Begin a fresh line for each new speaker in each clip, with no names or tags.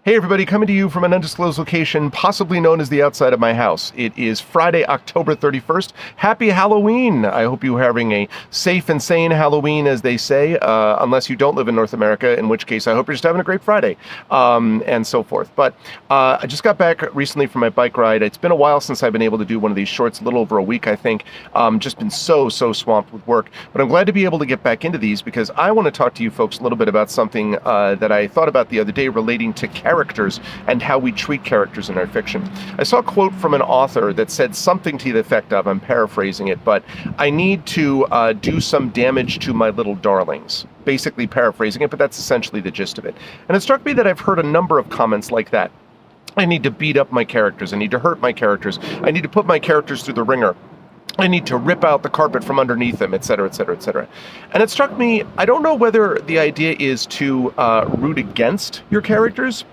Hey everybody, coming to you from an undisclosed location, possibly known as the outside of my house. It is Friday, October 31st. Happy Halloween! I hope you're having a safe and sane Halloween, as they say, unless you don't live in North America, in which case I hope you're just having a great Friday, and so forth. But I just got back recently from my bike ride. It's been a while since I've been able to do one of these shorts, a little over a week, I think. Just been so swamped with work. But I'm glad to be able to get back into these because I want to talk to you folks a little bit about something that I thought about the other day relating to characters and how we treat characters in our fiction. I saw a quote from an author that said something to the effect of, I'm paraphrasing it, but I need to do some damage to my little darlings. Basically paraphrasing it, but that's essentially the gist of it. And it struck me that I've heard a number of comments like that. I need to beat up my characters. I need to hurt my characters. I need to put my characters through the ringer. I need to rip out the carpet from underneath them, etc., etc., etc. And it struck me, I don't know whether the idea is to root against your characters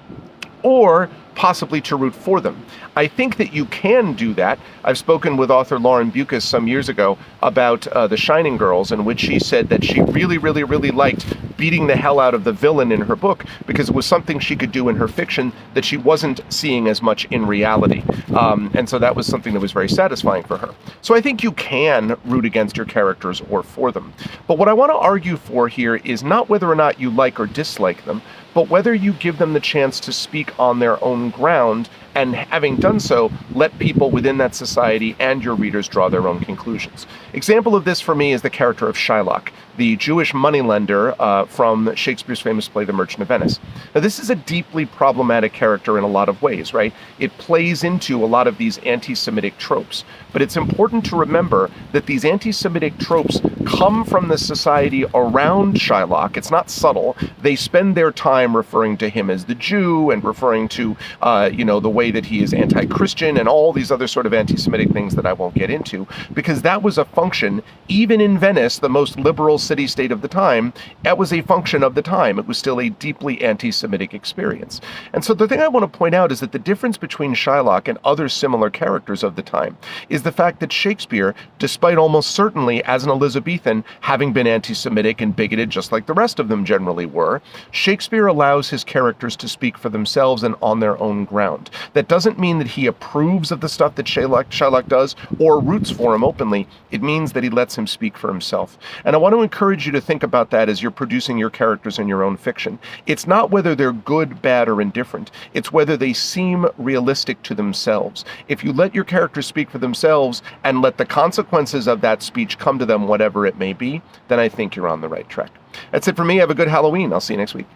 or possibly to root for them. I think that you can do that. I've spoken with author Lauren Bucas some years ago about The Shining Girls, in which she said that she really liked beating the hell out of the villain in her book because it was something she could do in her fiction that she wasn't seeing as much in reality. And so that was something that was very satisfying for her. So I think you can root against your characters or for them. But what I want to argue for here is not whether or not you like or dislike them, but whether you give them the chance to speak on their own ground, and having done so, let people within that society and your readers draw their own conclusions. Example of this for me is the character of Shylock, the Jewish moneylender from Shakespeare's famous play, The Merchant of Venice. Now, this is a deeply problematic character in a lot of ways, right? It plays into a lot of these anti-Semitic tropes. But it's important to remember that these anti-Semitic tropes come from the society around Shylock. It's not subtle. They spend their time referring to him as the Jew and referring to, the way that he is anti-Christian and all these other sort of anti-Semitic things that I won't get into, because that was a function, even in Venice, the most liberal city-state of the time, that was a function of the time. It was still a deeply anti-Semitic experience. And so the thing I want to point out is that the difference between Shylock and other similar characters of the time is the fact that Shakespeare, despite almost certainly as an Elizabethan having been anti-Semitic and bigoted just like the rest of them generally were, Shakespeare allows his characters to speak for themselves and on their own ground. That doesn't mean that he approves of the stuff that Shylock does or roots for him openly. It means that he lets him speak for himself. And I want to encourage you to think about that as you're producing your characters in your own fiction. It's not whether they're good, bad, or indifferent. It's whether they seem realistic to themselves. If you let your characters speak for themselves and let the consequences of that speech come to them, whatever it may be, then I think you're on the right track. That's it for me. Have a good Halloween. I'll see you next week.